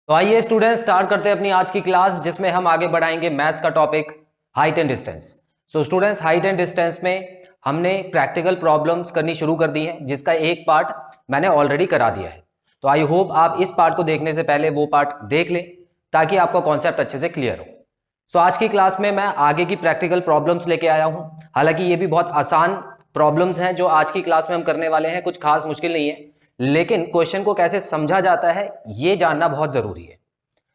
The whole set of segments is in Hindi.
तो आइए स्टूडेंट्स स्टार्ट करते हैं अपनी आज की क्लास, जिसमें हम आगे बढ़ाएंगे मैथ्स का topic height and distance. So students, height and distance में हमने प्रैक्टिकल प्रॉब्लम्स करनी शुरू कर दी है, जिसका एक पार्ट मैंने ऑलरेडी करा दिया है। तो आई होप आप इस पार्ट को देखने से पहले वो पार्ट देख लें, ताकि आपका कॉन्सेप्ट अच्छे से क्लियर हो। सो आज की क्लास में मैं आगे की प्रैक्टिकल प्रॉब्लम्स लेके आया हूं। हालांकि ये भी बहुत आसान प्रॉब्लम्स हैं जो आज की क्लास में हम करने वाले हैं, कुछ खास मुश्किल नहीं है, लेकिन क्वेश्चन को कैसे समझा जाता है ये जानना बहुत जरूरी है।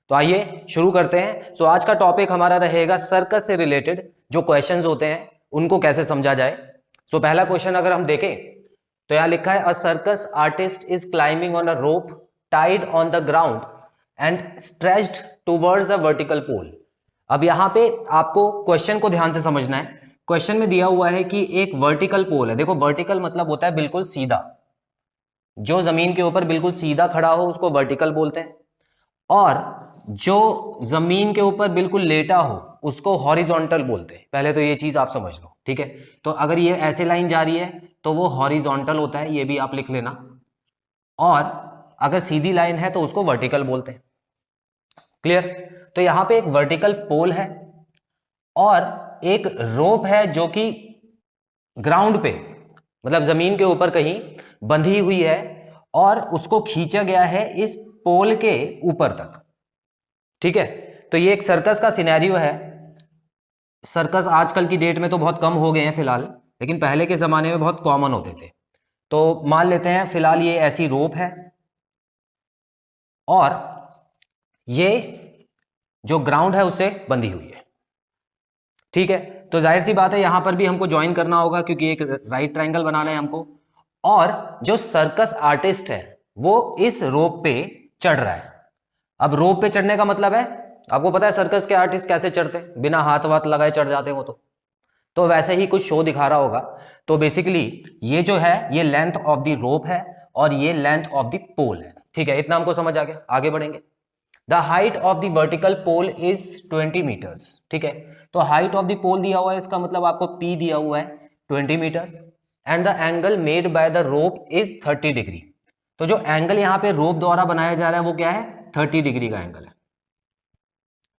तो आइए शुरू करते हैं। सो आज का टॉपिक हमारा रहेगा सर्कस से रिलेटेड जो क्वेश्चंस होते हैं उनको कैसे समझा जाए। सो पहला क्वेश्चन अगर हम देखें तो यहां लिखा है, a circus artist is climbing on a rope tied on the ground and stretched towards the vertical pole. अब यहां पे आपको क्वेश्चन को ध्यान से समझना है। क्वेश्चन में दिया हुआ है कि एक वर्टिकल पोल है। देखो, वर्टिकल मतलब होता है बिल्कुल सीधा, जो जमीन के ऊपर बिल्कुल सीधा खड़ा हो उसको वर्टिकल बोलते हैं, और जो जमीन के ऊपर बिल्कुल लेटा हो उसको हॉरिजॉन्टल बोलते हैं। पहले तो ये चीज आप समझ लो, ठीक है। तो अगर ये ऐसे लाइन जा रही है तो वो हॉरिजॉन्टल होता है, ये भी आप लिख लेना, और अगर सीधी लाइन है तो उसको वर्टिकल बोलते हैं। क्लियर? तो यहां पे एक वर्टिकल पोल है और एक रोप है जो कि ग्राउंड पे, मतलब जमीन के ऊपर कहीं बंधी हुई है, और उसको खींचा गया है इस पोल के ऊपर तक। ठीक है, तो ये एक सर्कस का सिनेरियो है। सर्कस आजकल की डेट में तो बहुत कम हो गए हैं फिलहाल, लेकिन पहले के जमाने में बहुत कॉमन होते थे। तो मान लेते हैं फिलहाल ये ऐसी रोप है और ये जो ग्राउंड है उससे बंधी हुई है। ठीक है, तो जाहिर सी बात है यहां पर भी हमको ज्वाइन करना होगा, क्योंकि एक राइट ट्रायंगल बनाना है हमको। और जो सर्कस आर्टिस्ट है वो इस रोप पे चढ़ रहा है। अब रोप पे चढ़ने का मतलब है, आपको पता है सर्कस के आर्टिस्ट कैसे चढ़ते हैं, बिना हाथ वाथ लगाए चढ़ जाते हो। तो वैसे ही कुछ शो दिखा रहा होगा। तो बेसिकली ये जो है ये लेंथ ऑफ द रोप है और ये लेंथ ऑफ द पोल है। ठीक है, इतना हमको समझ आ गया, आगे बढ़ेंगे। The height of the vertical pole is 20 metres. ठीक है, तो हाइट ऑफ द पोल दिया हुआ है, इसका मतलब आपको P दिया हुआ है 20 metres, and the angle made by the rope is 30 degree. तो जो एंगल यहां पे रोप द्वारा बनाया जा रहा है वो क्या है? 30 डिग्री का एंगल है।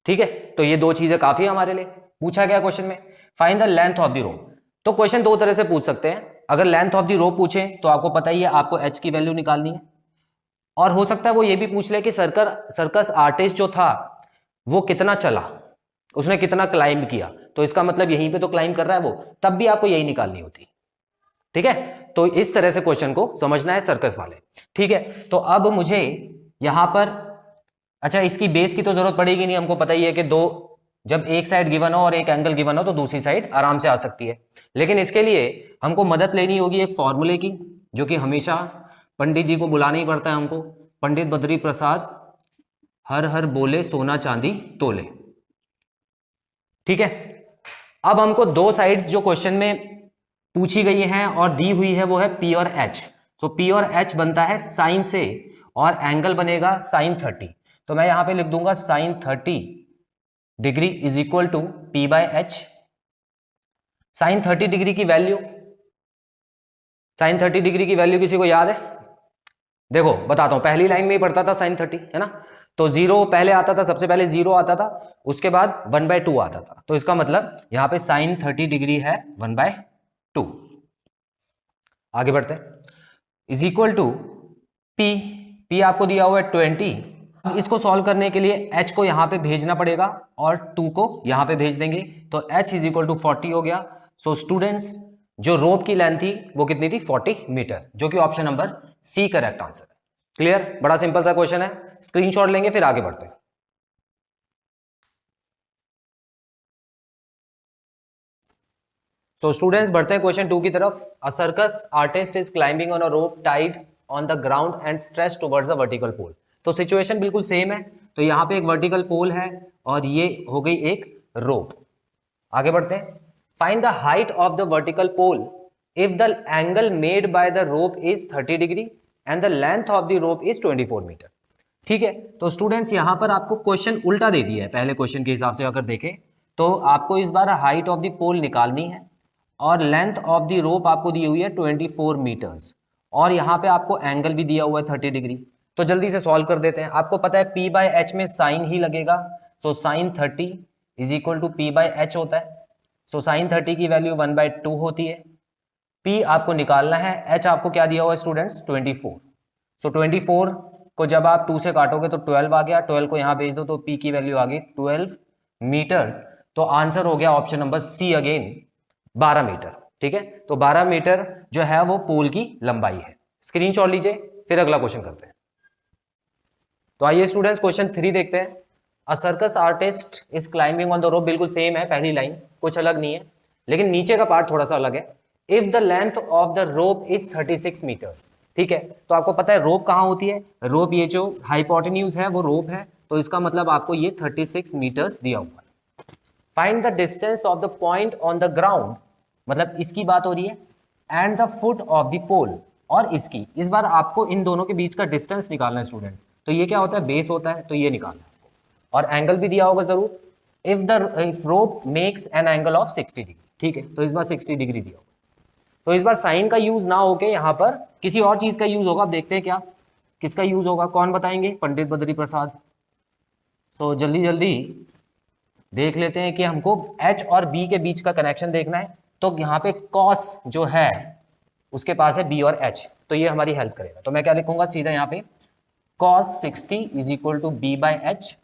ठीक है, तो ये दो चीजें काफी है हमारे लिए। पूछा गया क्वेश्चन में find the length of the रोप। तो क्वेश्चन दो तरह से पूछ सकते हैं। अगर लेंथ ऑफ द रोप पूछे तो आपको पता ही है, आपको एच की वैल्यू निकालनी है, और हो सकता है वो ये भी पूछ ले कि सर्कस आर्टिस्ट जो था वो कितना चला, उसने कितना क्लाइंब किया। तो इसका मतलब यहीं पे तो क्लाइंब कर रहा है वो, तब भी आपको यही निकालनी होती। ठीक है, तो इस तरह से क्वेश्चन को समझना है सर्कस वाले। ठीक है, तो अब मुझे यहां पर, अच्छा इसकी बेस की तो जरूरत पड़ेगी नहीं, हमको पता ही है कि दो, जब एक साइड गिवन हो और एक एंगल गिवन हो तो दूसरी साइड आराम से आ सकती है। लेकिन इसके लिए हमको मदद लेनी होगी एक फॉर्मूले की, जो कि हमेशा पंडित जी को बुलाना ही पड़ता है हमको। पंडित बद्री प्रसाद हर हर बोले सोना चांदी तोले। ठीक है, अब हमको दो साइड्स जो क्वेश्चन में पूछी गई हैं और दी हुई है वो है P और H। तो P और H बनता है साइन से, और एंगल बनेगा साइन 30। तो मैं यहां पे लिख दूंगा sine 30 degree is equal to P by H। Sine 30 degree की वैल्यू, साइन 30 डिग्री की वैल्यू किसी को याद है? देखो बताता हूं, पहली लाइन में ही पढ़ता था साइन 30, है ना। तो जीरो पहले आता था, सबसे पहले जीरो आता था, उसके बाद 1/2 आता था। तो इसका मतलब यहां पे साइन 30 डिग्री है 1/2। आगे बढ़ते हैं, is equal to P। P आपको दिया हुआ है 20। अब इसको सॉल्व करने के लिए H को यहां पे भेजना पड़ेगा और 2 को यहां पे भेज देंगे, तो H इज इक्वल टू 40 हो गया। सो स्टूडेंट्स, जो रोप की लेंथ थी वो कितनी थी? 40 मीटर, जो कि option number C correct answer है। क्लियर? बड़ा सिंपल सा क्वेश्चन है, स्क्रीनशॉट लेंगे फिर आगे बढ़ते हैं। सो स्टूडेंट्स बढ़ते हैं क्वेश्चन 2 की तरफ। A circus artist is climbing on a rope tied on the ground and stretch towards the vertical pole. तो सिचुएशन बिल्कुल सेम है। तो यहां पे एक वर्टिकल पोल है और ये हो गई एक रोप। आगे बढ़ते हैं, find the height of the vertical pole if the angle made by the rope is 30 degree and the length of the rope is 24 metre. ठीक है, तो स्टूडेंट्स यहां पर आपको क्वेश्चन उल्टा दे दिया है। पहले क्वेश्चन के हिसाब से अगर देखें तो आपको इस बार हाइट ऑफ द पोल निकालनी है, और लेंथ ऑफ द रोप आपको दी हुई है 24 मीटर्स, और यहां पे आपको एंगल भी दिया हुआ है 30 डिग्री। तो जल्दी से सॉल्व कर देते हैं। आपको पता है P बाय एच में साइन ही लगेगा, so sine 30 is equal to P by H होता है। सो साइन 30 की वैल्यू 1/2 होती है। P आपको निकालना है, H आपको क्या दिया हुआ है स्टूडेंट्स 24। सो 24 को जब आप 2 से काटोगे तो 12 आ गया, 12 को यहाँ भेज दो तो P की वैल्यू आ गई 12 मीटर्स। तो आंसर हो गया option number C again 12 metre. ठीक है, तो 12 मीटर जो है वो पोल की लंबाई है। स्क्रीनशॉट लीजिए, फिर अगला क्वेश्चन करते हैं। तो आइए स्टूडेंट्स क्वेश्चन 3 देखते हैं। अ circus artist is climbing on the rope, बिल्कुल सेम है पहली लाइन, कुछ अलग नहीं है, लेकिन नीचे का पार्ट थोड़ा सा अलग है। If the length of the rope is 36 metres, ठीक है, तो आपको पता है रोप कहाँ होती है, रोप ये जो हाइपोटेन्यूज है वो रोप है, तो इसका मतलब आपको ये 36 मीटर्स दिया हुआ है। Find the distance of the point on the ground, मतलब इसकी बात हो रही है, and the foot of the pole, और इसकी, इस बार आपको इन दोनों के बीच का डिस्टेंस निकालना है स्टूडेंट्स। तो ये क्या होता है, बेस होता है, तो ये निकालना है आपको, और एंगल भी दिया होगा जरूर। If rope makes an angle of 60 degree, ठीक है, तो इस बार 60 डिग्री दिया होगा। तो इस बार साइन का यूज ना होके यहाँ पर किसी और चीज का यूज होगा। अब देखते हैं क्या, किसका यूज होगा, कौन बताएंगे, पंडित बद्री प्रसाद। तो जल्दी जल्दी देख लेते हैं कि हमको H और B के बीच का कनेक्शन देखना है। तो यहाँ पे cos जो है उसके पास है B और H, तो ये हमारी हेल्प करेगा। तो मैं क्या लिखूंगा सीधा यहाँ पे, cos 60 is equal to B by H.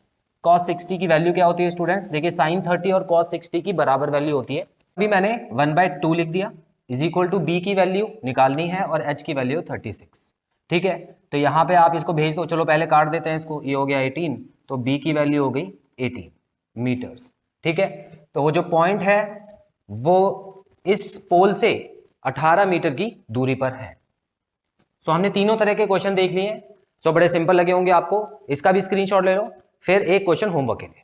cos 60 की वैल्यू क्या होती है स्टूडेंट्स, देखिए sin 30 और cos 60 की बराबर वैल्यू होती है। अभी मैंने 1/2 लिख दिया, इज इक्वल टू B की वैल्यू निकालनी है और H की वैल्यू 36, ठीक है। तो यहाँ पे आप इसको भेज दो, चलो पहले काट देते हैं इसको, ये हो गया 18, तो B की वैल्यू हो गई 18 मीटर्स, ठीक है। तो वो जो पॉइंट है वो इस पोल से 18 मीटर की दूरी पर है। सो हमने तीनों तरह के क्वेश्चन देख लिए हैं। सो बड़े सिंपल लगे होंगे आपको, इसका भी स्क्रीनशॉट ले लो, फिर एक क्वेश्चन होमवर्क के लिए।